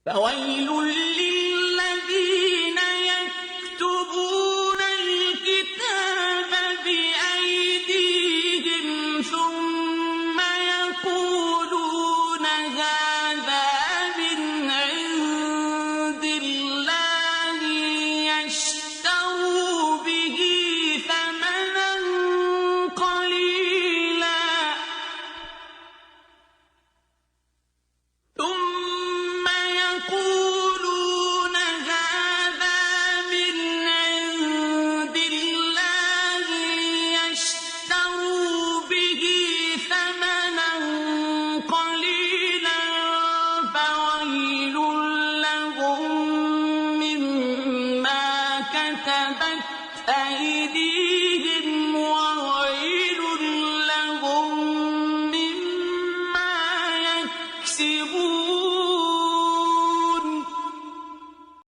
فويل للذين يكتبون الكتاب بأيديهم ثم يقولون هذا من عند الله ليشتروا به ثمنا قليلا ثم يقولون هذا من عند الله ليشتروا به ثمنا قليلا فويل